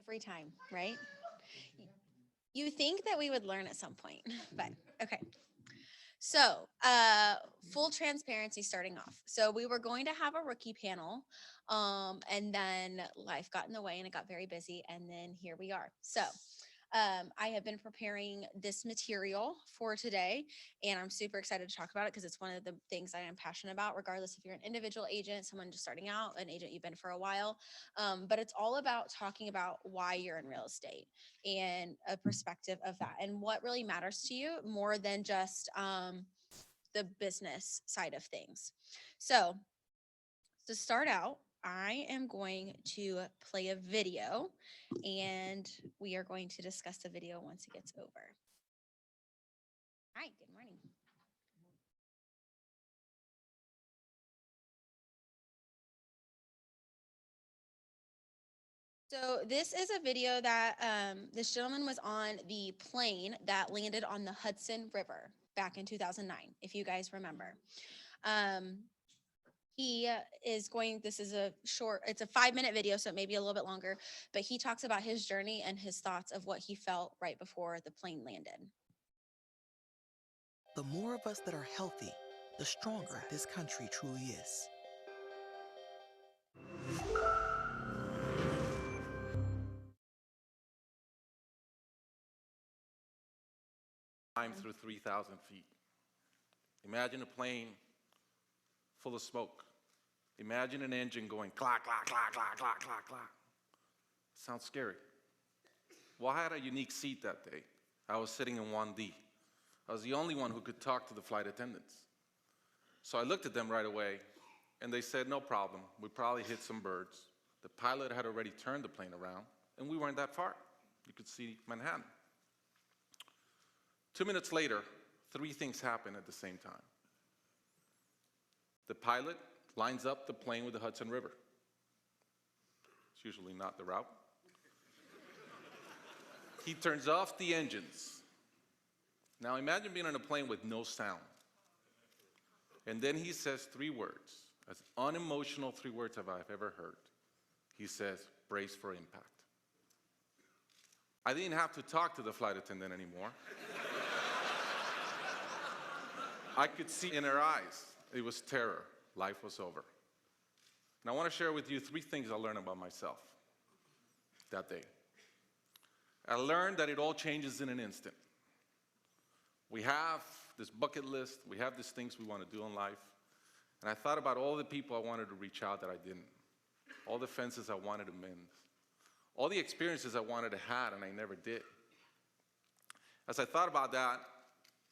every time, right? You think that we would learn at some point, but okay. So, full transparency starting off. So, we were going to have a rookie panel, and then life got in the way and it got very busy. And then here we are. So, I have been preparing this material for today, and I'm super excited to talk about it because it's one of the things I am passionate about, regardless if you're an individual agent, someone just starting out, an agent you've been for a while. But it's all about talking about why you're in real estate and a perspective of that and what really matters to you more than just the business side of things. So, to start out, I am going to play a video and we are going to discuss the video once it gets over. Hi, good morning. So this is a video that this gentleman was on the plane that landed on the Hudson River back in 2009, if you guys remember. Um, he is going, this is a short, it's a 5-minute video, so it may be a little bit longer, but he talks about his journey and his thoughts of what he felt right before the plane landed. The more of us that are healthy, the stronger this country truly is. Climb through 3,000 feet. Imagine a plane full of smoke. Imagine an engine going clack, clack, clack, clack, clack, clack, clack. Sounds scary. Well, I had a unique seat that day. I was sitting in 1D. I was the only one who could talk to the flight attendants. So I looked at them right away, and they said, no problem. We probably hit some birds. The pilot had already turned the plane around, and we weren't that far. You could see Manhattan. 2 minutes later, 3 things happen at the same time. The pilot lines up the plane with the Hudson River. It's usually not the route. He turns off the engines. Now imagine being on a plane with no sound. And then he says 3 words, as unemotional 3 words as I've ever heard. He says, brace for impact. I didn't have to talk to the flight attendant anymore. I could see in her eyes, it was terror. Life was over. And I want to share with you 3 things I learned about myself that day. I learned that it all changes in an instant. We have this bucket list, we have these things we want to do in life, and I thought about all the people I wanted to reach out that I didn't, all the fences I wanted to mend, all the experiences I wanted to have and I never did. As I thought about that,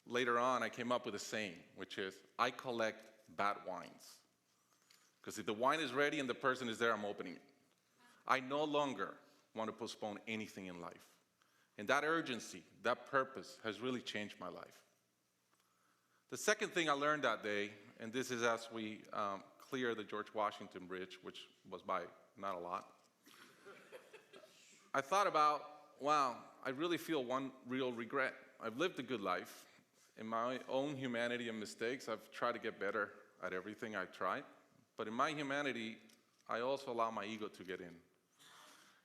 later on, I came up with a saying, which is, I collect bad wines. Because if the wine is ready and the person is there, I'm opening it. I no longer want to postpone anything in life. And that urgency, that purpose has really changed my life. The second thing I learned that day, and this is as we clear the George Washington Bridge, which was by not a lot, I thought about, wow, I really feel one real regret. I've lived a good life. In my own humanity and mistakes, I've tried to get better at everything I've tried. But in my humanity, I also allow my ego to get in.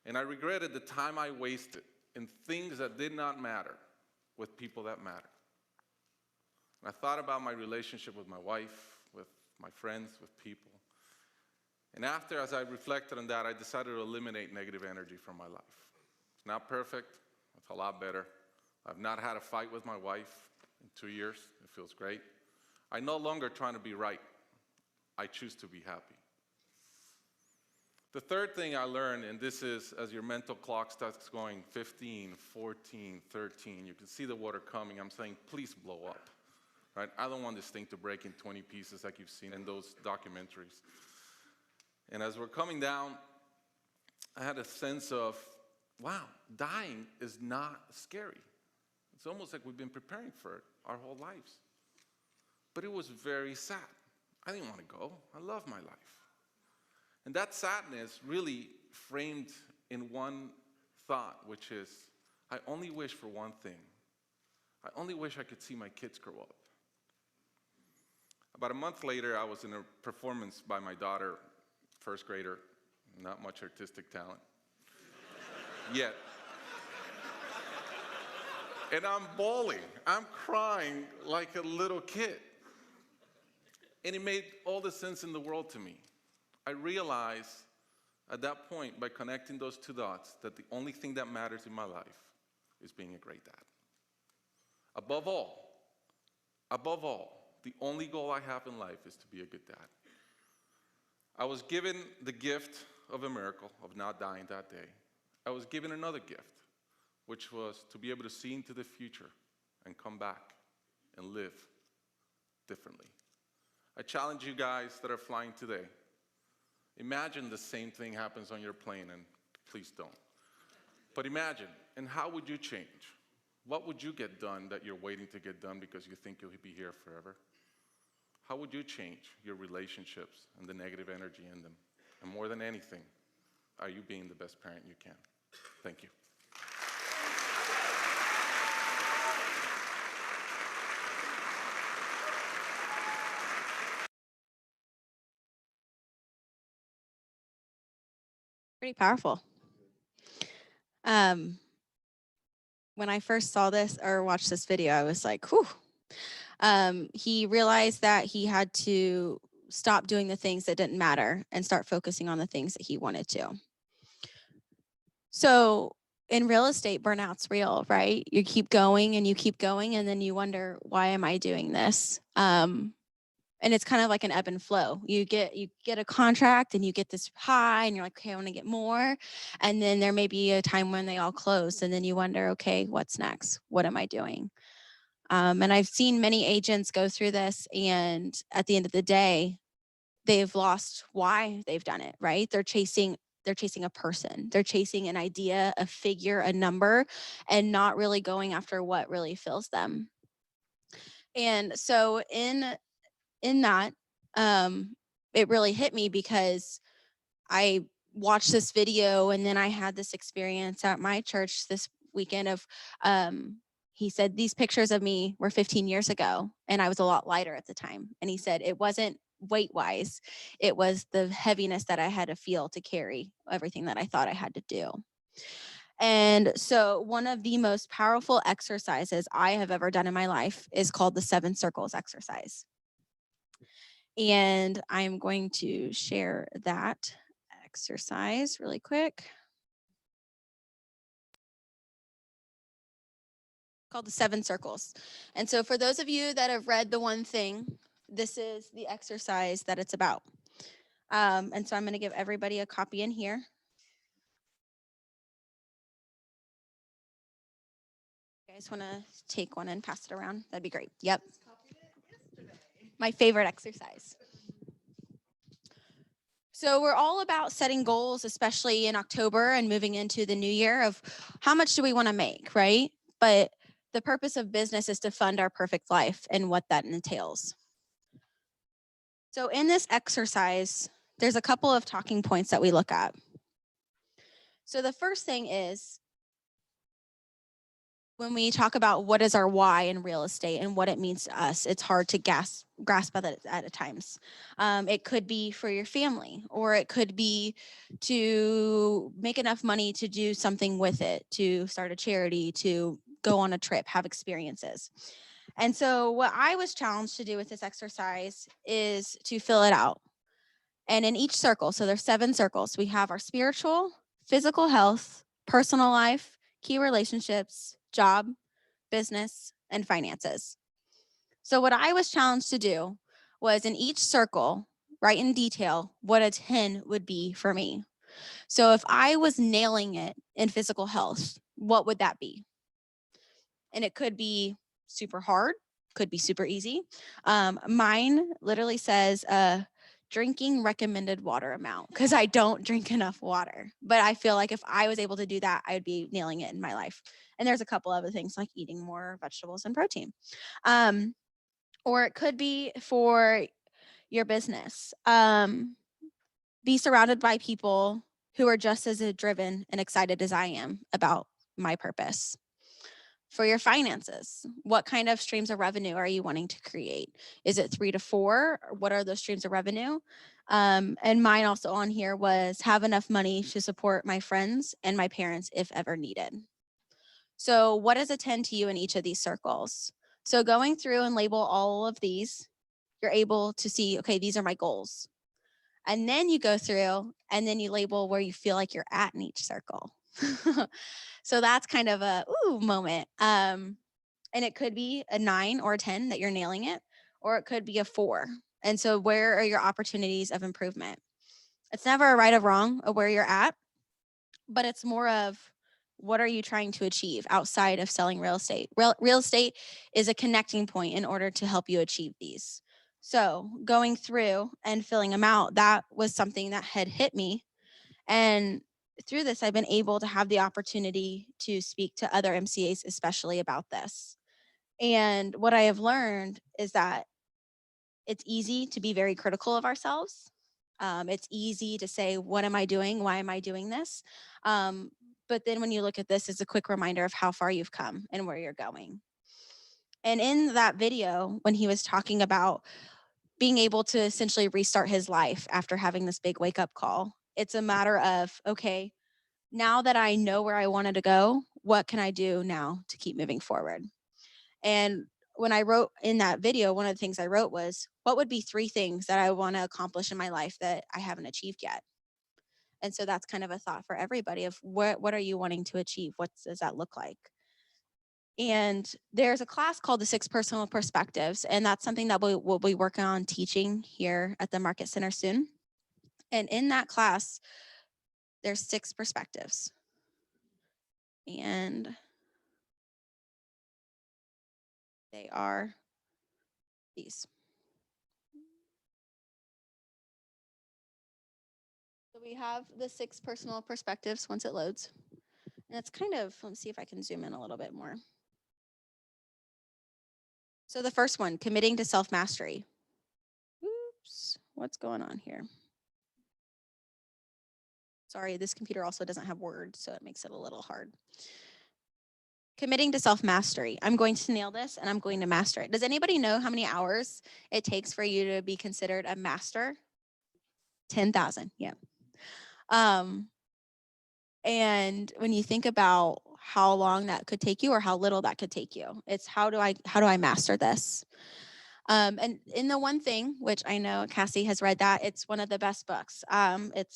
And I regretted the time I wasted in things that did not matter with people that matter. And I thought about my relationship with my wife, with my friends, with people. And after, as I reflected on that, I decided to eliminate negative energy from my life. It's not perfect. It's a lot better. I've not had a fight with my wife in 2 years. It feels great. I'm no longer trying to be right. I choose to be happy. The third thing I learned, and this is as your mental clock starts going 15, 14, 13, you can see the water coming. I'm saying, please blow up. Right? I don't want this thing to break in 20 pieces like you've seen in those documentaries. And as we're coming down, I had a sense of, wow, dying is not scary. It's almost like we've been preparing for it our whole lives. But it was very sad. I didn't want to go. I love my life. And that sadness really framed in one thought, which is, I only wish for one thing. I only wish I could see my kids grow up. About a month later, I was in a performance by my daughter, first grader, not much artistic talent. yet. And I'm bawling. I'm crying like a little kid. And it made all the sense in the world to me. I realized at that point, by connecting those two dots, that the only thing that matters in my life is being a great dad. Above all, the only goal I have in life is to be a good dad. I was given the gift of a miracle of not dying that day. I was given another gift, which was to be able to see into the future and come back and live differently. I challenge you guys that are flying today. Imagine the same thing happens on your plane, and please don't. But imagine, and how would you change? What would you get done that you're waiting to get done because you think you'll be here forever? How would you change your relationships and the negative energy in them? And more than anything, are you being the best parent you can? Thank you. Pretty powerful. When I first saw this or watched this video, I was like, whew. He realized that he had to stop doing the things that didn't matter and start focusing on the things that he wanted to. So in real estate, burnout's real, right? You keep going, and then you wonder, why am I doing this? And it's kind of like an ebb and flow. You get a contract and you get this high and you're like, okay, I want to get more. And then there may be a time when they all close, and then you wonder, okay, what's next? What am I doing? And I've seen many agents go through this, and at the end of the day, they've lost why they've done it, right? They're chasing a person. They're chasing an idea, a figure, a number, and not really going after what really fills them. And so in that, it really hit me because I watched this video, and then I had this experience at my church this weekend of, he said, these pictures of me were 15 years ago, and I was a lot lighter at the time. And he said, it wasn't weight wise, it was the heaviness that I had to feel to carry everything that I thought I had to do. And so one of the most powerful exercises I have ever done in my life is called the 7 circles exercise. And I'm going to share that exercise really quick. Called the 7 circles. And so for those of you that have read The One Thing, this is the exercise that it's about. And so I'm going to give everybody a copy in here. You guys want to take one and pass it around? That'd be great. Yep. My favorite exercise. So we're all about setting goals, especially in October and moving into the new year, of how much do we want to make, right? But the purpose of business is to fund our perfect life and what that entails. So in this exercise, there's a couple of talking points that we look at. So the first thing is, when we talk about what is our why in real estate and what it means to us, it's hard to grasp at times. It could be for your family, or it could be to make enough money to do something with it, to start a charity, to go on a trip, have experiences. And so what I was challenged to do with this exercise is to fill it out. And in each circle, so there's 7 circles, we have our spiritual, physical health, personal life, key relationships, job, business, and finances. So what I was challenged to do was, in each circle, write in detail what a 10 would be for me. So if I was nailing it in physical health, what would that be? And it could be super hard, could be super easy. Mine literally says drinking recommended water amount, because I don't drink enough water. But I feel like if I was able to do that, I would be nailing it in my life. And there's a couple other things like eating more vegetables and protein. Or it could be for your business. Be surrounded by people who are just as driven and excited as I am about my purpose. For your finances, what kind of streams of revenue are you wanting to create? Is it 3 to 4? What are those streams of revenue? And mine also on here was have enough money to support my friends and my parents if ever needed. So what does attend to you in each of these circles? So going through and label all of these, you're able to see, okay, these are my goals. And then you go through and then you label where you feel like you're at in each circle. So that's kind of a ooh moment. And it could be a 9 or a 10 that you're nailing it, or it could be a 4. And so where are your opportunities of improvement? It's never a right or wrong of where you're at, but it's more of what are you trying to achieve outside of selling real estate? Real estate is a connecting point in order to help you achieve these. So going through and filling them out, that was something that had hit me. And through this, I've been able to have the opportunity to speak to other MCAs, especially about this. And what I have learned is that it's easy to be very critical of ourselves. It's easy to say, what am I doing? Why am I doing this? But then when you look at this, it's a quick reminder of how far you've come and where you're going. And in that video, when he was talking about being able to essentially restart his life after having this big wake up call, it's a matter of, okay, now that I know where I wanted to go, what can I do now to keep moving forward? And when I wrote in that video, one of the things I wrote was, what would be 3 things that I want to accomplish in my life that I haven't achieved yet? And so that's kind of a thought for everybody of what are you wanting to achieve? What does that look like? And there's a class called the 6 Personal Perspectives, and that's something that we'll be working on teaching here at the Market Center soon. And in that class, there's 6 perspectives. And they are these. So we have the 6 personal perspectives once it loads. And it's kind of, let's see if I can zoom in a little bit more. So the first one, committing to self-mastery. Oops, what's going on here? Sorry, this computer also doesn't have words, so it makes it a little hard. Committing to self-mastery. I'm going to nail this and I'm going to master it. Does anybody know how many hours it takes for you to be considered a master? 10,000, yeah. And when you think about how long that could take you or how little that could take you, it's how do I master this? And in the one thing, which I know Cassie has read that, it's one of the best books.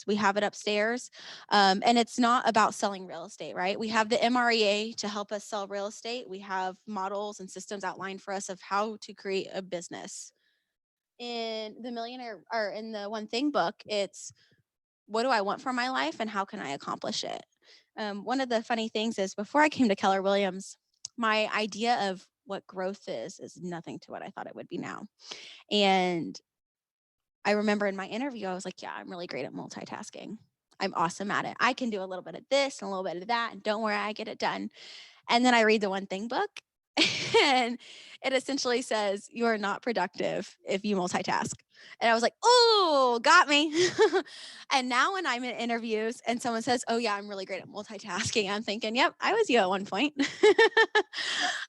We have it upstairs, and it's not about selling real estate, right? We have the MREA to help us sell real estate. We have models and systems outlined for us of how to create a business. In the in the One Thing book, it's what do I want for my life and how can I accomplish it? One of the funny things is before I came to Keller Williams, my idea of what growth is nothing to what I thought it would be now. And I remember in my interview, I was like, yeah, I'm really great at multitasking. I'm awesome at it. I can do a little bit of this and a little bit of that. And don't worry, I get it done. And then I read the One Thing book and it essentially says you are not productive if you multitask. And I was like, oh, got me. And now when I'm in interviews and someone says, oh yeah, I'm really great at multitasking, I'm thinking, yep, I was you at one point.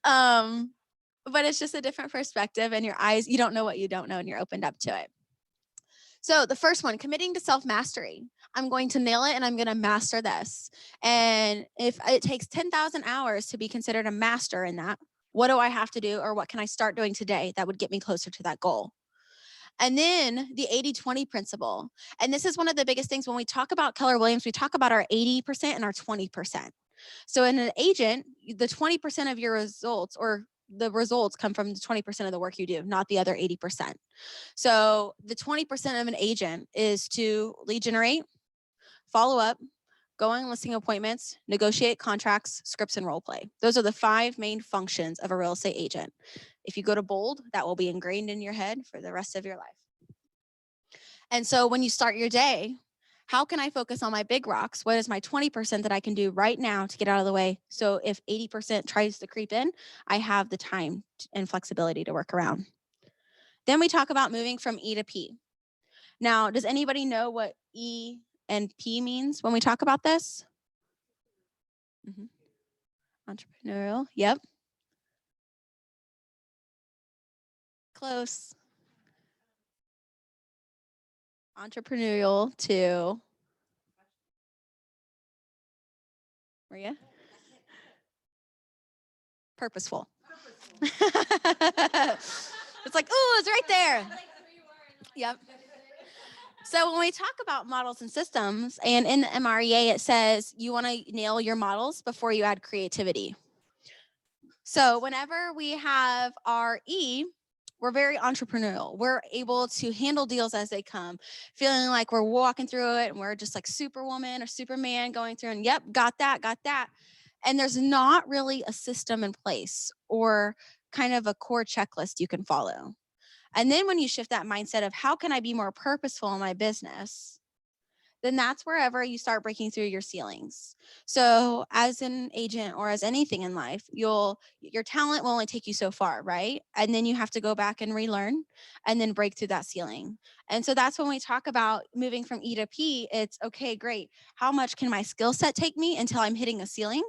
But it's just a different perspective and your eyes, you don't know what you don't know and you're opened up to it. So the first one, committing to self-mastery. I'm going to nail it and I'm going to master this. And if it takes 10,000 hours to be considered a master in that, what do I have to do or what can I start doing today that would get me closer to that goal? And then the 80-20 principle. And this is one of the biggest things when we talk about Keller Williams, we talk about our 80% and our 20%. So in an agent, the 20% of your results or the results come from the 20% of the work you do, not the other 80%. So the 20% of an agent is to lead generate, follow up, go on listing appointments, negotiate contracts, scripts, and role play. Those are the 5 main functions of a real estate agent. If you go to bold, that will be ingrained in your head for the rest of your life. And so when you start your day, how can I focus on my big rocks? What is my 20% that I can do right now to get out of the way? So if 80% tries to creep in, I have the time and flexibility to work around. Then we talk about moving from E to P. Now, does anybody know what E and P means when we talk about this? Entrepreneurial, yep. Close. entrepreneurial to, Maria? Purposeful. It's like, oh, it's right there. Yep. So when we talk about models and systems, and in the MREA, it says you want to nail your models before you add creativity. So whenever we have our E, we're very entrepreneurial. We're able to handle deals as they come, feeling like we're walking through it and we're just like Superwoman or Superman going through and, yep, got that, got that. And there's not really a system in place or kind of a core checklist you can follow. And then when you shift that mindset of how can I be more purposeful in my business, then that's wherever you start breaking through your ceilings. So as an agent or as anything in life, your talent will only take you so far, right? And then you have to go back and relearn and then break through that ceiling. And so that's when we talk about moving from E to P, it's okay, great. How much can my skill set take me until I'm hitting a ceiling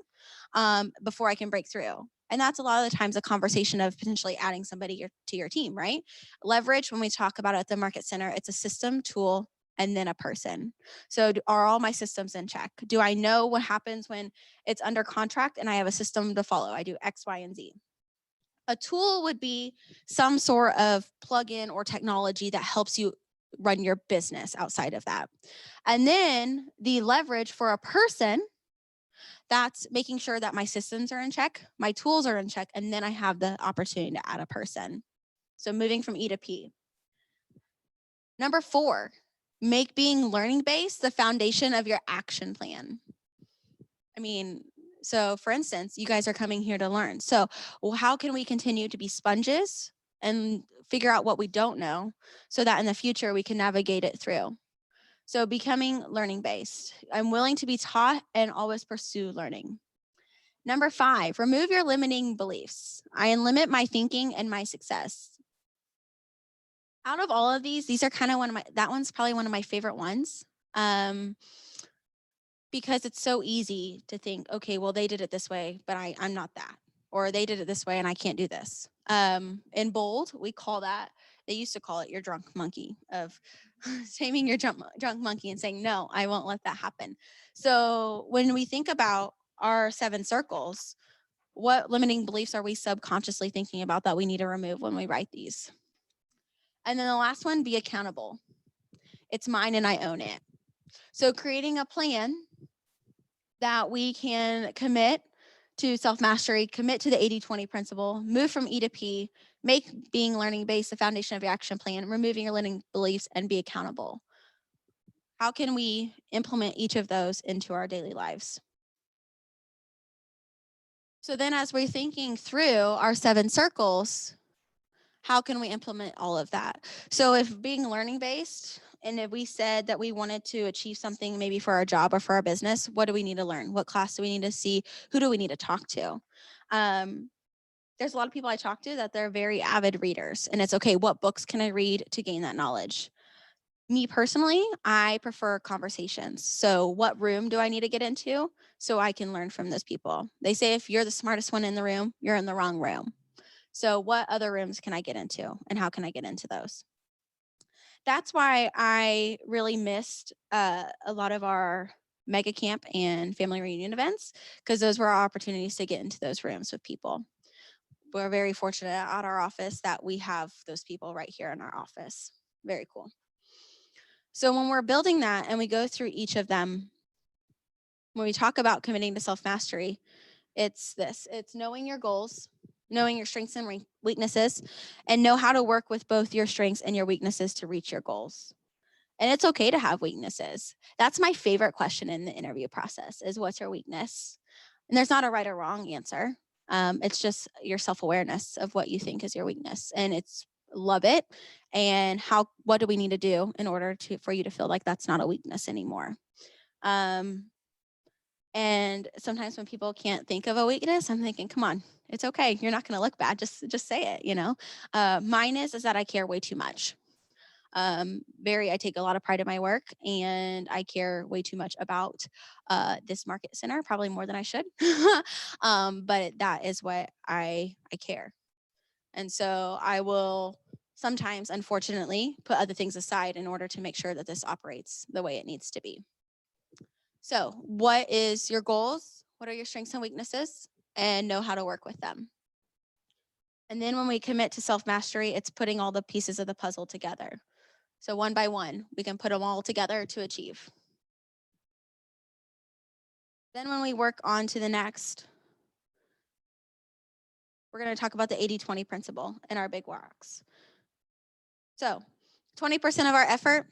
before I can break through? And that's a lot of the times a conversation of potentially adding somebody to your team, right? Leverage, when we talk about it at the Market Center, it's a system, tool, and then a person. So are all my systems in check? Do I know what happens when it's under contract and I have a system to follow? I do X, Y, and Z. A tool would be some sort of plugin or technology that helps you run your business outside of that. And then the leverage for a person, that's making sure that my systems are in check, my tools are in check, and then I have the opportunity to add a person. So moving from E to P. Number 4, make being learning-based the foundation of your action plan. I mean, so for instance, you guys are coming here to learn. So how can we continue to be sponges and figure out what we don't know so that in the future we can navigate it through? So becoming learning-based. I'm willing to be taught and always pursue learning. Number 5, remove your limiting beliefs. I limit my thinking and my success. Out of all of these are kind of that one's probably one of my favorite ones. Because it's so easy to think, okay, well, they did it this way, but I'm not that. Or they did it this way and I can't do this. In bold, we call that, they used to call it your drunk monkey, of taming your drunk monkey and saying, no, I won't let that happen. So when we think about our 7 circles, what limiting beliefs are we subconsciously thinking about that we need to remove when we write these? And then the last one, be accountable. It's mine and I own it. So creating a plan that we can commit to self-mastery, commit to the 80-20 principle, move from E to P, make being learning-based the foundation of your action plan, removing your limiting beliefs, and be accountable. How can we implement each of those into our daily lives? So then as we're thinking through our 7 circles, how can we implement all of that? So if being learning-based, and if we said that we wanted to achieve something maybe for our job or for our business, what do we need to learn? What class do we need to see? Who do we need to talk to? There's a lot of people I talk to that they're very avid readers, and it's okay, what books can I read to gain that knowledge? Me personally, I prefer conversations. So what room do I need to get into so I can learn from those people? They say if you're the smartest one in the room, you're in the wrong room. So what other rooms can I get into and how can I get into those? That's why I really missed a lot of our mega camp and family reunion events, because those were our opportunities to get into those rooms with people. We're very fortunate at our office that we have those people right here in our office. Very cool. So when we're building that and we go through each of them, when we talk about committing to self-mastery, it's this. It's knowing your goals, knowing your strengths and weaknesses, and know how to work with both your strengths and your weaknesses to reach your goals. And it's okay to have weaknesses. That's my favorite question in the interview process is, what's your weakness? And there's not a right or wrong answer. It's just your self-awareness of what you think is your weakness. And it's love it. And what do we need to do in order for you to feel like that's not a weakness anymore? And sometimes when people can't think of a weakness, I'm thinking, come on, it's okay. You're not going to look bad. Just say it, you know. Mine is that I care way too much. I take a lot of pride in my work, and I care way too much about this market center, probably more than I should. But that is what I care. And so I will sometimes, unfortunately, put other things aside in order to make sure that this operates the way it needs to be. So what is your goals? What are your strengths and weaknesses? And know how to work with them. And then when we commit to self-mastery, it's putting all the pieces of the puzzle together. So one by one, we can put them all together to achieve. Then when we work on to the next, we're going to talk about the 80-20 principle in our big rocks. So 20% of our effort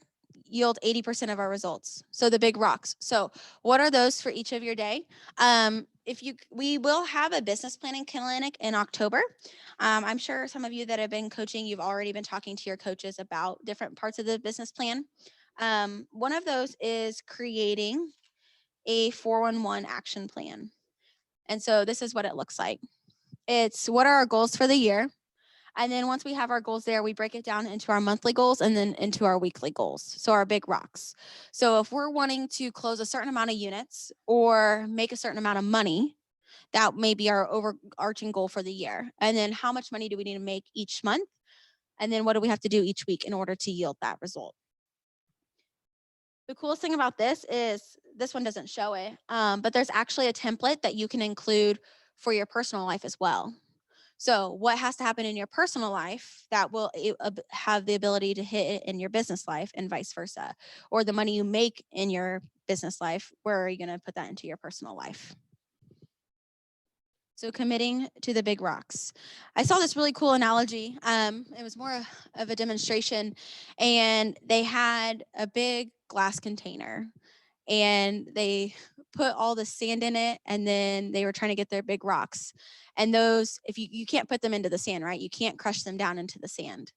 yield 80% of our results. So the big rocks. So what are those for each of your day? We will have a business planning clinic in October. I'm sure some of you that have been coaching, you've already been talking to your coaches about different parts of the business plan. One of those is creating a 411 action plan. And so this is what it looks like. It's what are our goals for the year? And then once we have our goals there, we break it down into our monthly goals and then into our weekly goals. So our big rocks. So if we're wanting to close a certain amount of units or make a certain amount of money, that may be our overarching goal for the year. And then how much money do we need to make each month? And then what do we have to do each week in order to yield that result? The coolest thing about this is this one doesn't show it, but there's actually a template that you can include for your personal life as well. So what has to happen in your personal life that will have the ability to hit it in your business life and vice versa? Or the money you make in your business life, where are you going to put that into your personal life? So committing to the big rocks. I saw this really cool analogy. It was more of a demonstration, and they had a big glass container and they put all the sand in it, and then they were trying to get their big rocks. And those, if you can't put them into the sand, right? You can't crush them down into the sand.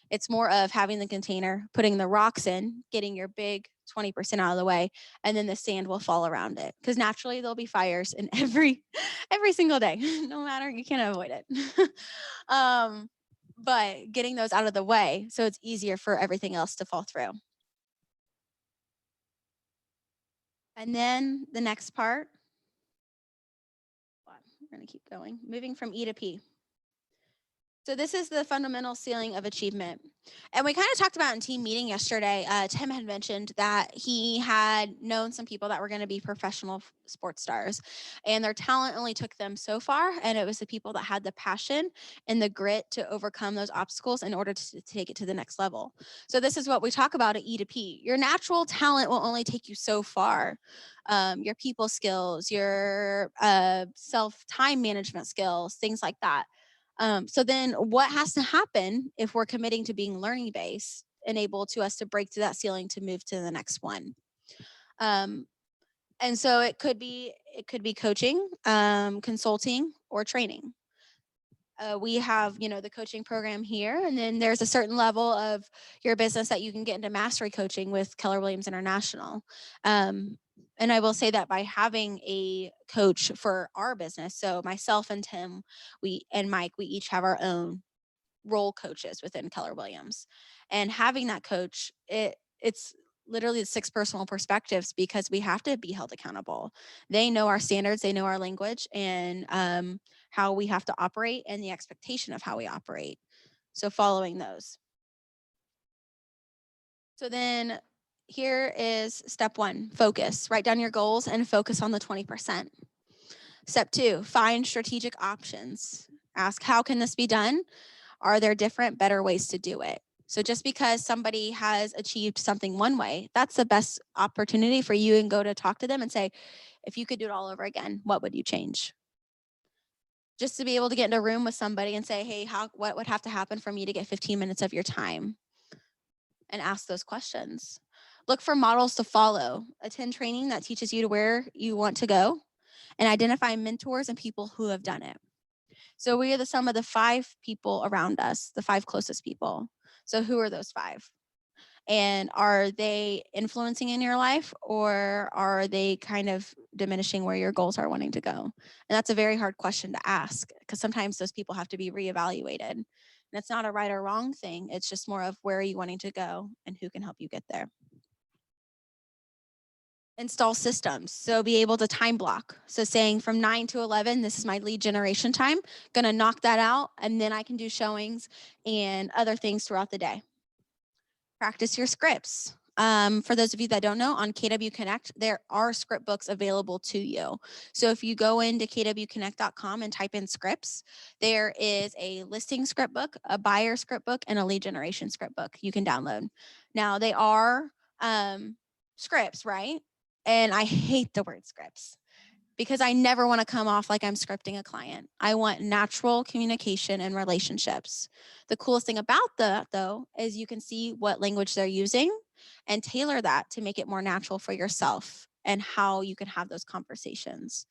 It's more of having the container, putting the rocks in, getting your big 20% out of the way, and then the sand will fall around it. Because naturally there'll be fires in every single day. No matter, you can't avoid it. But getting those out of the way so it's easier for everything else to fall through. And then the next part, we're going to keep going, moving from E to P. So this is the fundamental ceiling of achievement. And we kind of talked about in team meeting yesterday, Tim had mentioned that he had known some people that were going to be professional sports stars, and their talent only took them so far. And it was the people that had the passion and the grit to overcome those obstacles in order to take it to the next level. So this is what we talk about at E to P. Your natural talent will only take you so far. Your people skills, your self-time management skills, things like that. So then what has to happen if we're committing to being learning based and able to us to break through that ceiling to move to the next one? And so it could be coaching, consulting, or training. We have, the coaching program here, and then there's a certain level of your business that you can get into mastery coaching with Keller Williams International. And I will say that by having a coach for our business, so myself and Tim, and Mike, we each have our own role coaches within Keller Williams. And having that coach, it's literally the 6 personal perspectives, because we have to be held accountable. They know our standards, they know our language, and how we have to operate and the expectation of how we operate. So following those. So then here is step 1, focus. Write down your goals and focus on the 20%. Step 2, find strategic options. Ask, how can this be done? Are there different, better ways to do it? So just because somebody has achieved something one way, that's the best opportunity for you and go to talk to them and say, if you could do it all over again, what would you change? Just to be able to get in a room with somebody and say, hey, what would have to happen for me to get 15 minutes of your time? And ask those questions. Look for models to follow. Attend training that teaches you to where you want to go, and identify mentors and people who have done it. So we are the sum of the 5 people around us, the 5 closest people. So who are those 5? And are they influencing in your life, or are they kind of diminishing where your goals are wanting to go? And that's a very hard question to ask, because sometimes those people have to be reevaluated. And it's not a right or wrong thing. It's just more of where are you wanting to go and who can help you get there. Install systems. So be able to time block. So saying from 9 to 11, this is my lead generation time. Gonna knock that out, and then I can do showings and other things throughout the day. Practice your scripts. For those of you that don't know, on KW Connect, there are script books available to you. So if you go into kwconnect.com and type in scripts, there is a listing script book, a buyer script book, and a lead generation script book you can download. Now, they are scripts, right? And I hate the word scripts because I never want to come off like I'm scripting a client. I want natural communication and relationships. The coolest thing about that, though, is you can see what language they're using and tailor that to make it more natural for yourself and how you can have those conversations.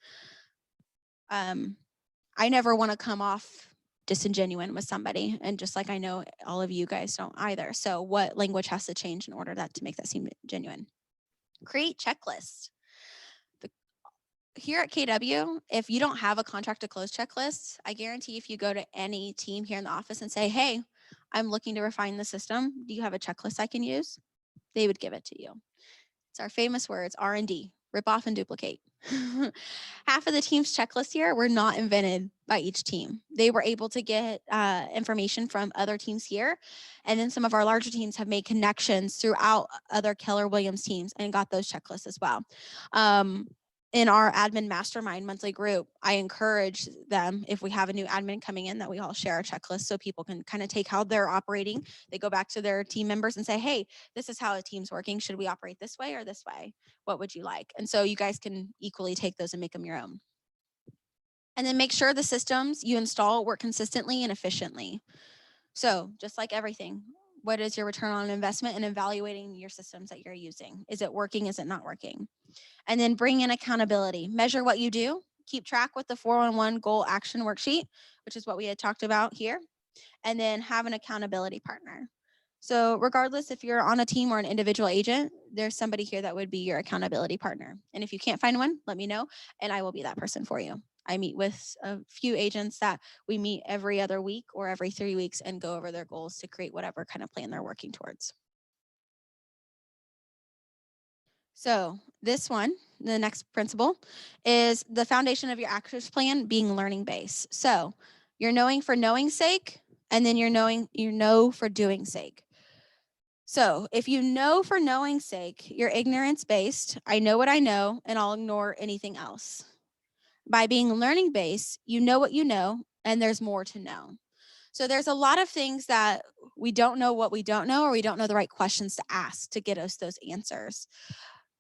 I never want to come off disingenuous with somebody, and just like I know all of you guys don't either. So what language has to change in order to make that seem genuine? Create checklists. Here at KW, if you don't have a contract to close checklist, I guarantee if you go to any team here in the office and say, hey, I'm looking to refine the system, do you have a checklist I can use? They would give it to you. It's our famous words, R&D, rip off and duplicate. Half of the team's checklists here were not invented by each team. They were able to get information from other teams here. And then some of our larger teams have made connections throughout other Keller Williams teams and got those checklists as well. In our admin mastermind monthly group, I encourage them, if we have a new admin coming in, that we all share a checklist so people can kind of take how they're operating. They go back to their team members and say, hey, this is how a team's working. Should we operate this way or this way? What would you like? And so you guys can equally take those and make them your own. And then make sure the systems you install work consistently and efficiently. So just like everything, what is your return on investment in evaluating your systems that you're using? Is it working? Is it not working? And then bring in accountability. Measure what you do. Keep track with the 411 goal action worksheet, which is what we had talked about here. And then have an accountability partner. So regardless if you're on a team or an individual agent, there's somebody here that would be your accountability partner. And if you can't find one, let me know and I will be that person for you. I meet with a few agents that we meet every other week or every 3 weeks and go over their goals to create whatever kind of plan they're working towards. So this one, the next principle, is the foundation of your action plan being learning based. So you're knowing for knowing's sake, and then you're know for doing sake. So if you know for knowing's sake, you're ignorance based. I know what I know, and I'll ignore anything else. By being learning based, you know what you know, and there's more to know. So there's a lot of things that we don't know what we don't know, or we don't know the right questions to ask to get us those answers.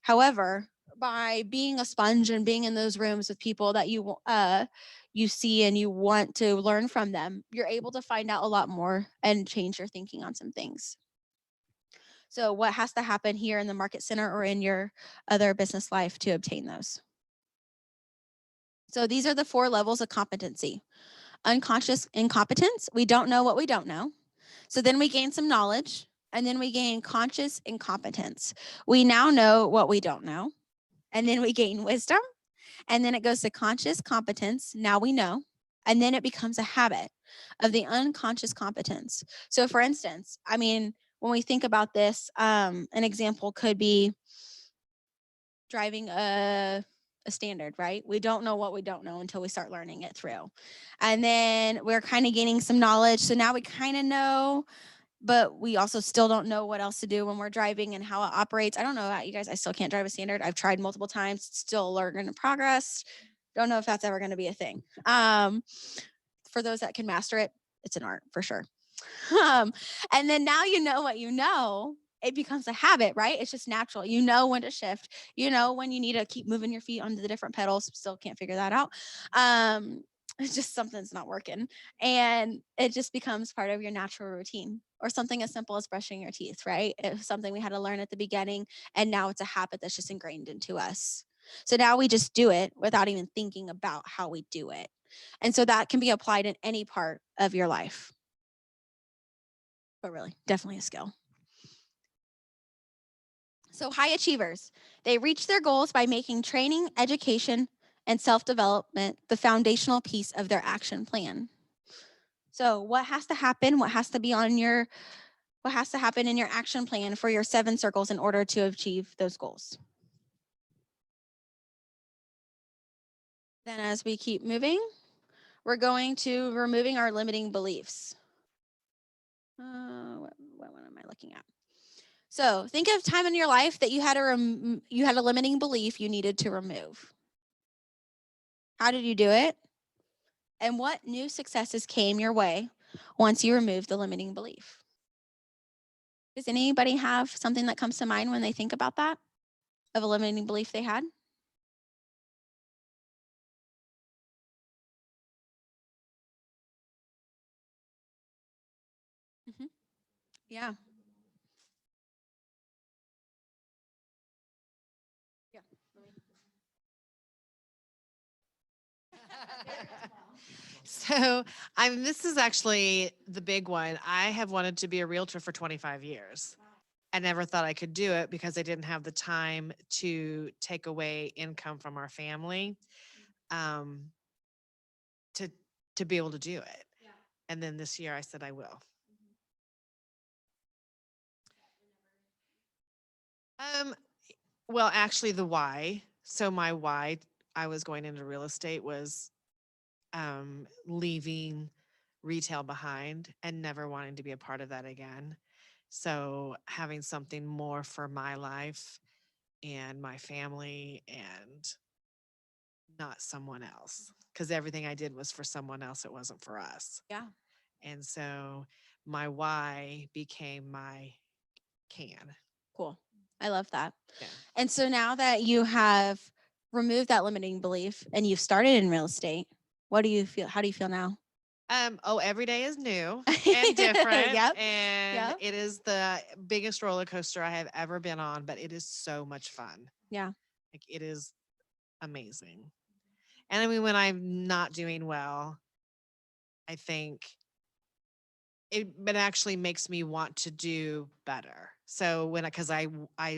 However, by being a sponge and being in those rooms with people that you see and you want to learn from them, you're able to find out a lot more and change your thinking on some things. So what has to happen here in the market center or in your other business life to obtain those? So these are the 4 levels of competency. Unconscious incompetence, we don't know what we don't know. So then we gain some knowledge, and then we gain conscious incompetence. We now know what we don't know, and then we gain wisdom, and then it goes to conscious competence. Now we know, and then it becomes a habit of the unconscious competence. So for instance, I mean, when we think about this, an example could be driving a standard, right? We don't know what we don't know until we start learning it through. And then we're kind of gaining some knowledge. So now we kind of know, but we also still don't know what else to do when we're driving and how it operates. I don't know about you guys. I still can't drive a standard. I've tried multiple times, still learning in progress. Don't know if that's ever going to be a thing. For those that can master it, it's an art for sure. And then now you know what you know, it becomes a habit, right? It's just natural. You know when to shift, you know when you need to keep moving your feet onto the different pedals. Still can't figure that out. It's just something's not working. And it just becomes part of your natural routine, or something as simple as brushing your teeth, right? It was something we had to learn at the beginning, and now it's a habit that's just ingrained into us. So now we just do it without even thinking about how we do it. And so that can be applied in any part of your life. But really, definitely a skill. So high achievers, they reach their goals by making training, education, and self-development the foundational piece of their action plan. So what has to happen? What has to happen in your action plan for your 7 circles in order to achieve those goals? Then as we keep moving, we're going to removing our limiting beliefs. What one am I looking at? So think of time in your life that you had a limiting belief you needed to remove. How did you do it? And what new successes came your way once you removed the limiting belief? Does anybody have something that comes to mind when they think about that, of a limiting belief they had? Mhm. Yeah. Yeah. So, I mean, this is actually the big one. I have wanted to be a realtor for 25 years. I never thought I could do it because I didn't have the time to take away income from our family, um, to to be able to do it. And then this year I said I will. Um, well, actually the why. So my why I was going into real estate was leaving retail behind and never wanting to be a part of that again. So having something more for my life and my family and not someone else. Because everything I did was for someone else, it wasn't for us. Yeah. And so my why became my can. Cool. I love that. Yeah. And so now that you have removed that limiting belief and you've started in real estate, what do you feel? How do you feel now? Every day is new and different. Yep. And Yep. it is the biggest roller coaster I have ever been on, but it is so much fun. Yeah. Like it is amazing. And I mean, when I'm not doing well, I think it actually makes me want to do better. So because I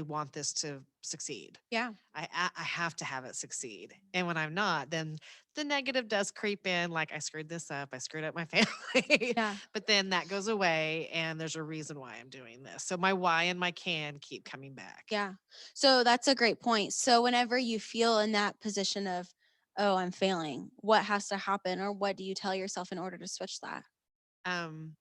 want this to succeed. Yeah. I have to have it succeed. And when I'm not, then the negative does creep in. Like I screwed this up. I screwed up my family. Yeah. But then that goes away, and there's a reason why I'm doing this. So my why and my can keep coming back. Yeah. So that's a great point. So whenever you feel in that position of, oh, I'm failing, what has to happen, or what do you tell yourself in order to switch that? Um,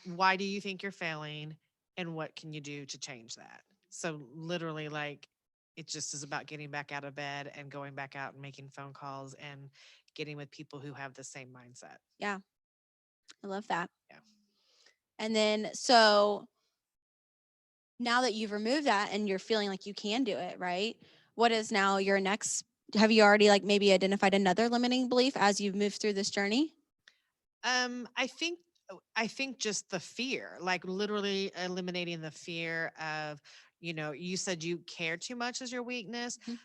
why do you think you're failing, and what can you do to change that? So literally, like it just is about getting back out of bed and going back out and making phone calls and getting with people who have the same mindset. Yeah. I love that. Yeah. And then, so now that you've removed that and you're feeling like you can do it, right? What is now your next? Have you already like maybe identified another limiting belief as you've moved through this journey? I think just the fear, like literally eliminating the fear of, you said you care too much as your weakness. Mhm.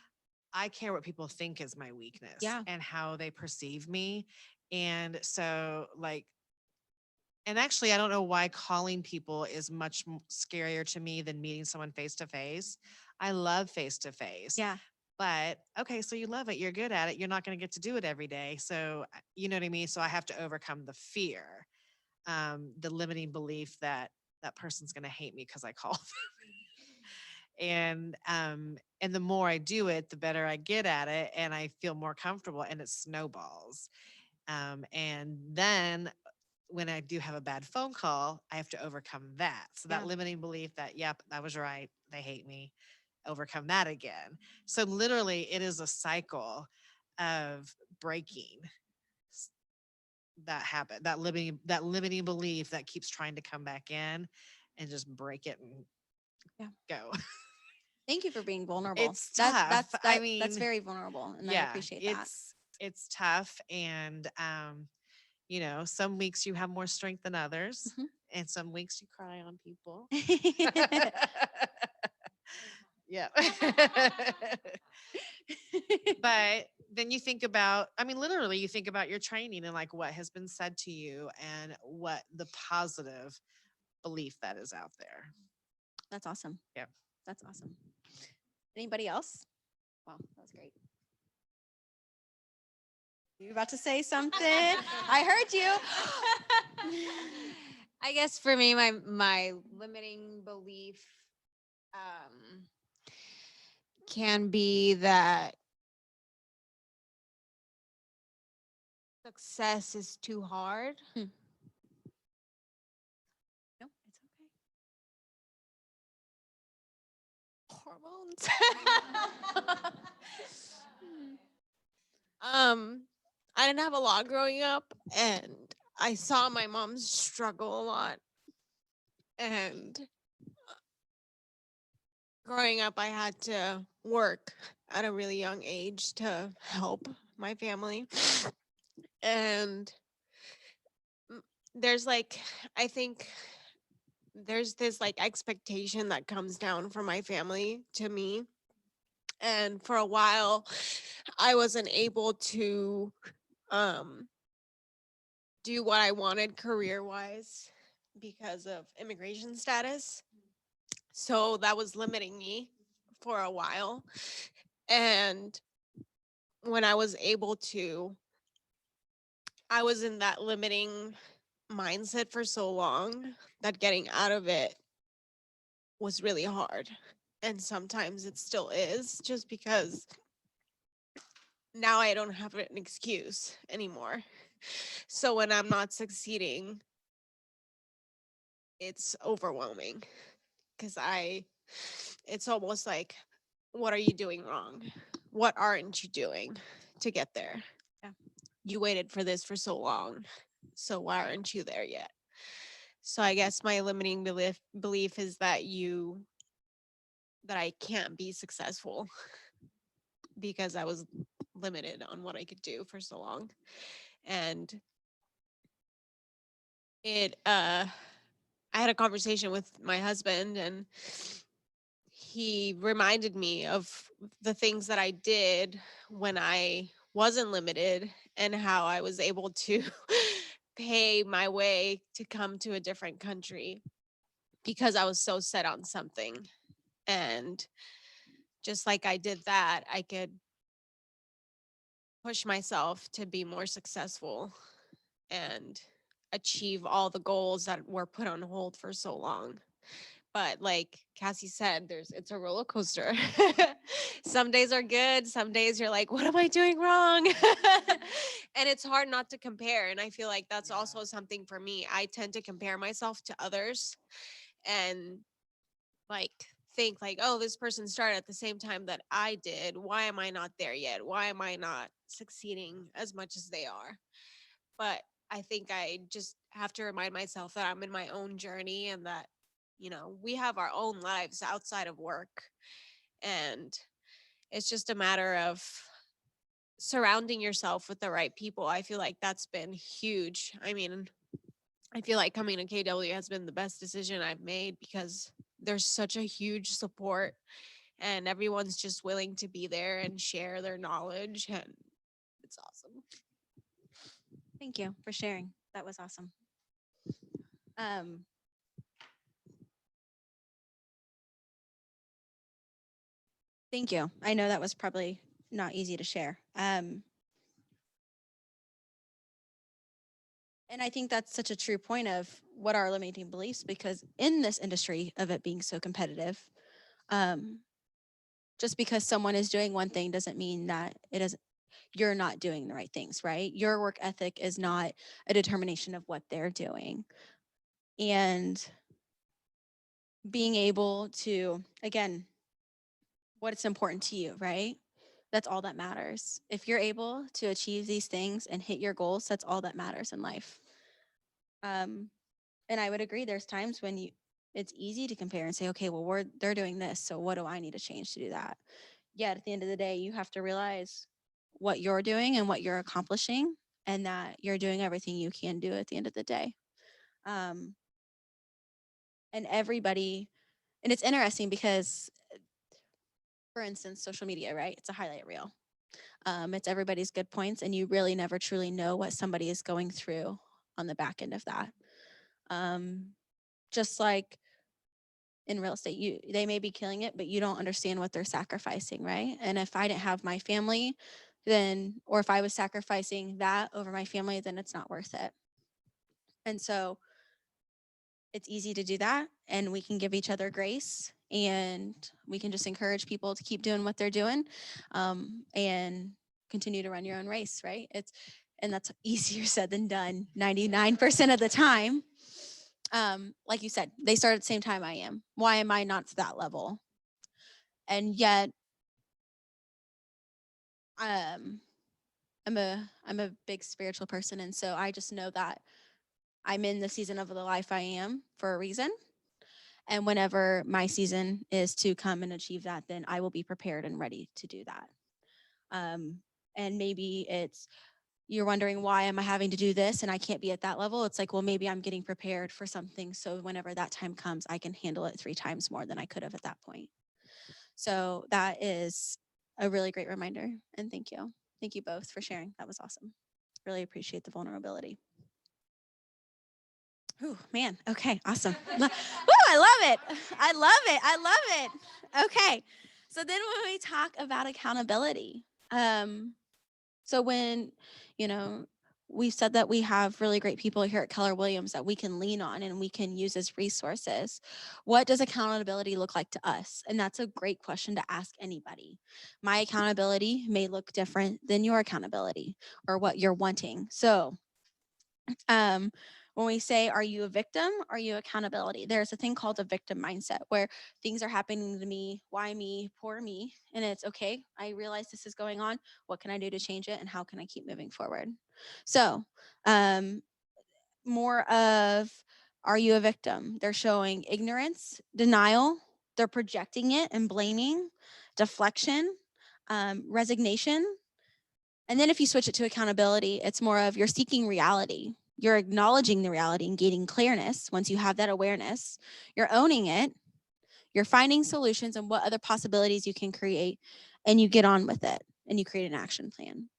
I care what people think is my weakness Yeah. and how they perceive me. And so like, and actually, I don't know why calling people is much scarier to me than meeting someone face to face. I love face to face. Yeah. But okay, so you love it, you're good at it. You're not going to get to do it every day. So, you know what I mean? So I have to overcome the fear, the limiting belief that that person's going to hate me because I call them. And the more I do it, the better I get at it and I feel more comfortable and it snowballs. And then when I do have a bad phone call, I have to overcome that. So that Yeah. limiting belief that, yep, that was right. They hate me. Overcome that again. So literally it is a cycle of breaking that habit, that limiting belief that keeps trying to come back in and just break it and Yeah. go. Thank you for being vulnerable. It's tough. I That's mean, very vulnerable, and I yeah, appreciate that. it's tough. And some weeks you have more strength than others, Mhm. and some weeks you cry on people. Yeah. But then you think about, I mean, literally, you think about your training and like what has been said to you and what the positive belief that is out there. That's awesome. Yeah. That's awesome. Anybody else? Wow, that was great. You about to say something? I heard you. I guess for me, my limiting belief um, can be that success is too hard. No, it's okay. Hormones. um, I didn't have a lot growing up, and I saw my mom struggle a lot. And growing up, I had to work at a really young age to help my family. And mm, there's like, I think there's this like expectation that comes down from my family to me. And for a while, I wasn't able to um, do what I wanted career wise because of immigration status. So that was limiting me for a while. And when I was able to, I was in that limiting mindset for so long that getting out of it was really hard. And sometimes it still is, just because now I don't have an excuse anymore. So when I'm not succeeding, it's overwhelming because it's almost like, what are you doing wrong? What aren't you doing to get there? Yeah. You waited for this for so long. So why aren't you there yet? So I guess my limiting belief is that I can't be successful because I was limited on what I could do for so long. And I had a conversation with my husband, and he reminded me of the things that I did when I wasn't limited and how I was able to pay my way to come to a different country because I was so set on something. And just like I did that, I could push myself to be more successful and achieve all the goals that were put on hold for so long. But like Cassie said, it's a roller coaster. Some days are good, some days you're like, what am I doing wrong? And it's hard not to compare. And I feel like that's also something for me. I tend to compare myself to others and like think like, oh, this person started at the same time that I did. Why am I not there yet? Why am I not succeeding as much as they are? But I think I just have to remind myself that I'm in my own journey and that, we have our own lives outside of work. And it's just a matter of surrounding yourself with the right people. I feel like that's been huge. I mean, I feel like coming to KW has been the best decision I've made because there's such a huge support and everyone's just willing to be there and share their knowledge, and it's awesome. Thank you for sharing. That was awesome. Thank you. I know that was probably not easy to share. And I think that's such a true point of what are limiting beliefs, because in this industry of it being so competitive, just because someone is doing one thing doesn't mean that you're not doing the right things, right? Your work ethic is not a determination of what they're doing. And being able to, again, what's important to you, right? That's all that matters. If you're able to achieve these things and hit your goals, that's all that matters in life. And I would agree, there's times when it's easy to compare and say, okay, well, they're doing this, so what do I need to change to do that? Yet at the end of the day, you have to realize what you're doing and what you're accomplishing, and that you're doing everything you can do at the end of the day. And everybody, and it's interesting because, for instance, social media, right? It's a highlight reel. It's everybody's good points, and you really never truly know what somebody is going through on the back end of that. Just like in real estate, they may be killing it, but you don't understand what they're sacrificing, right? And if I didn't have my family, or if I was sacrificing that over my family, then it's not worth it. And so it's easy to do that, and we can give each other grace, and we can just encourage people to keep doing what they're doing, and continue to run your own race, right? and that's easier said than done 99% of the time. Like you said, they start at the same time I am. Why am I not to that level? And yet, I'm a big spiritual person, and so I just know that I'm in the season of the life I am for a reason. And whenever my season is to come and achieve that, then I will be prepared and ready to do that. And maybe it's you're wondering, why am I having to do this and I can't be at that level? It's like, well, maybe I'm getting prepared for something, so whenever that time comes, I can handle it 3 times more than I could have at that point. So that is a really great reminder. And thank you. Thank you both for sharing. That was awesome. Really appreciate the vulnerability. Oh, man. Okay, awesome. Woo, I love it. I love it. I love it. Okay. So then when we talk about accountability, so when, you know, we said that we have really great people here at Keller Williams that we can lean on and we can use as resources. What does accountability look like to us? And that's a great question to ask anybody. My accountability may look different than your accountability or what you're wanting. So when we say, are you a victim? Are you accountability? There's a thing called a victim mindset where things are happening to me. Why me? Poor me. And it's okay. I realize this is going on. What can I do to change it? And how can I keep moving forward? So, more of, are you a victim? They're showing ignorance, denial. They're projecting it and blaming, deflection, resignation. And then if you switch it to accountability, it's more of you're seeking reality. You're acknowledging the reality and gaining clearness. Once you have that awareness, you're owning it. You're finding solutions and what other possibilities you can create, and you get on with it and you create an action plan.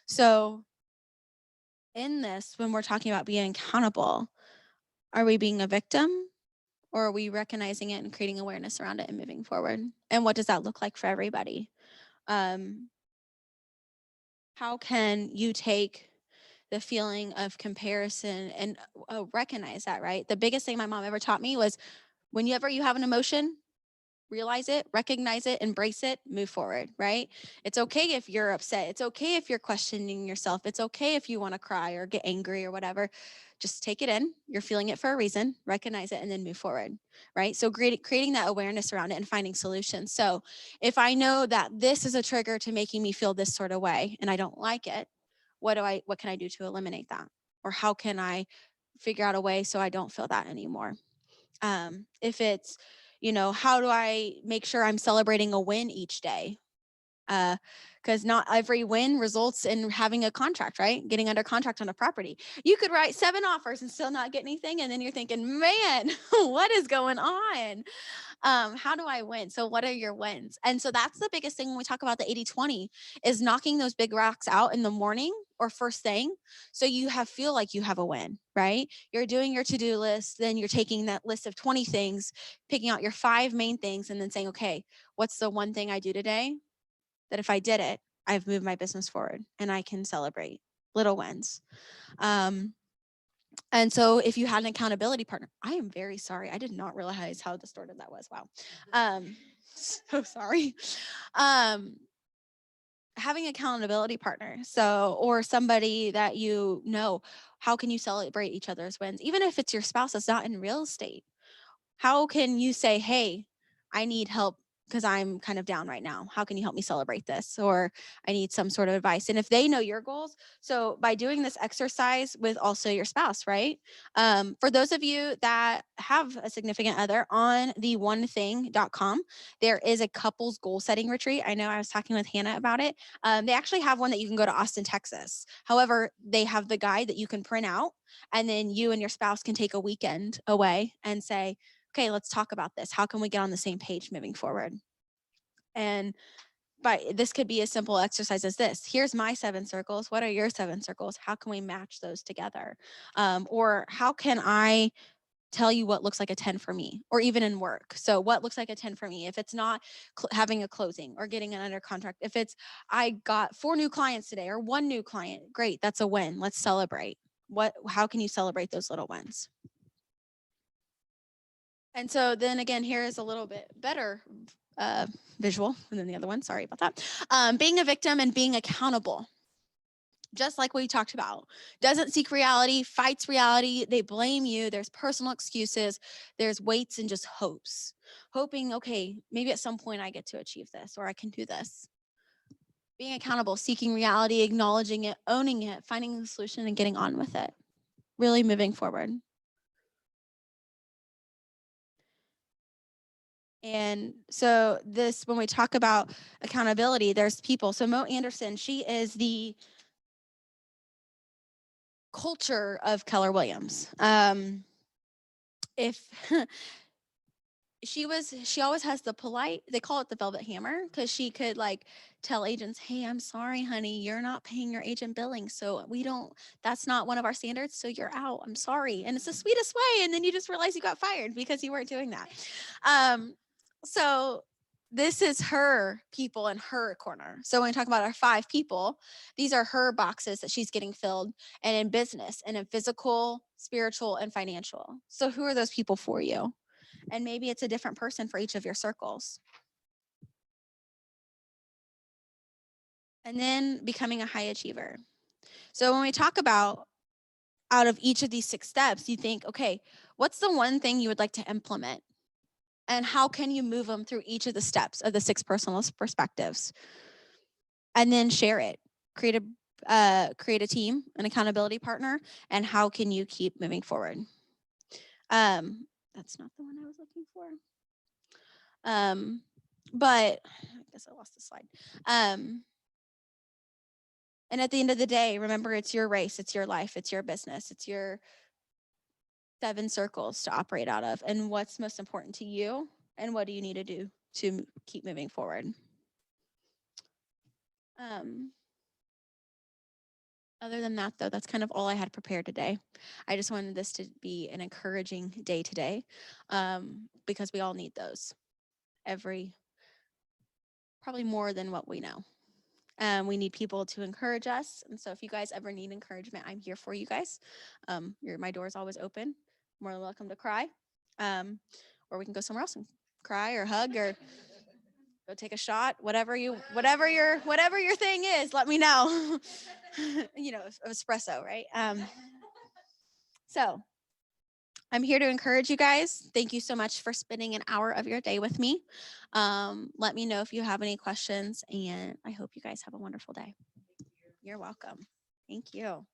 So in this, when we're talking about being accountable, are we being a victim, or are we recognizing it and creating awareness around it and moving forward? And what does that look like for everybody? How can you take the feeling of comparison and recognize that, right? The biggest thing my mom ever taught me was, whenever you have an emotion, realize it, recognize it, embrace it, move forward, right? It's okay if you're upset. It's okay if you're questioning yourself. It's okay if you want to cry or get angry or whatever. Just take it in. You're feeling it for a reason, recognize it, and then move forward, right? So creating that awareness around it and finding solutions. So if I know that this is a trigger to making me feel this sort of way and I don't like it, what can I do to eliminate that? Or how can I figure out a way so I don't feel that anymore? If it's, how do I make sure I'm celebrating a win each day? Because not every win results in having a contract, right? Getting under contract on a property. You could write 7 offers and still not get anything. And then you're thinking, man, what is going on? How do I win? So what are your wins? And so that's the biggest thing when we talk about the 80-20 is knocking those big rocks out in the morning or first thing. So you feel like you have a win, right? You're doing your to-do list. Then you're taking that list of 20 things, picking out your 5 main things, and then saying, okay, what's the one thing I do today that if I did it, I've moved my business forward and I can celebrate little wins. And so if you had an accountability partner, I am very sorry. I did not realize how distorted that was. Wow. So sorry. Having accountability partner. So, or somebody that how can you celebrate each other's wins? Even if it's your spouse that's not in real estate, how can you say, hey, I need help because I'm kind of down right now. How can you help me celebrate this? Or I need some sort of advice. And if they know your goals, so by doing this exercise with also your spouse, right? For those of you that have a significant other, on the onething.com, there is a couples goal setting retreat. I know I was talking with Hannah about it. They actually have one that you can go to Austin, Texas. However, they have the guide that you can print out, and then you and your spouse can take a weekend away and say, okay, let's talk about this. How can we get on the same page moving forward? But this could be a simple exercise as this. Here's my 7 circles. What are your 7 circles? How can we match those together? Or how can I tell you what looks like a 10 for me, or even in work? So what looks like a 10 for me? If it's not having a closing or getting an under contract, if it's I got 4 new clients today or 1 new client, great, that's a win. Let's celebrate. How can you celebrate those little wins? And so then again, here is a little bit better visual than the other one. Sorry about that. Being a victim and being accountable. just like we talked about, doesn't seek reality, fights reality. They blame you. There's personal excuses. There's waits and just hopes, hoping, okay, maybe at some point I get to achieve this or I can do this. Being accountable, seeking reality, acknowledging it, owning it, finding the solution and getting on with it. Really moving forward. And so this, when we talk about accountability, there's people. So Mo Anderson, she is the culture of Keller Williams. If she always has the polite, they call it the velvet hammer, because she could like tell agents, hey, I'm sorry, honey, you're not paying your agent billing. So that's not one of our standards. So you're out. I'm sorry. And it's the sweetest way. And then you just realize you got fired because you weren't doing that. So this is her people in her corner. So when we talk about our 5 people, these are her boxes that she's getting filled, and in business and in physical, spiritual, and financial. So who are those people for you? And maybe it's a different person for each of your circles. And then becoming a high achiever. So when we talk about out of each of these 6 steps, you think, okay, what's the one thing you would like to implement? And how can you move them through each of the steps of the 6 personal perspectives? And then share it. Create a team, an accountability partner, and how can you keep moving forward? That's not the one I was looking for. But I guess I lost the slide. And at the end of the day, remember, it's your race, it's your life, it's your business, it's your 7 circles to operate out of. And what's most important to you, and what do you need to do to keep moving forward? Other than that, though, that's kind of all I had prepared today. I just wanted this to be an encouraging day today, because we all need those probably more than what we know. We need people to encourage us. And so if you guys ever need encouragement, I'm here for you guys. My door is always open. More than welcome to cry. Or we can go somewhere else and cry or hug or go take a shot, whatever your thing is, let me know. Espresso, right? So I'm here to encourage you guys. Thank you so much for spending an hour of your day with me. Let me know if you have any questions, and I hope you guys have a wonderful day. You're welcome. Thank you.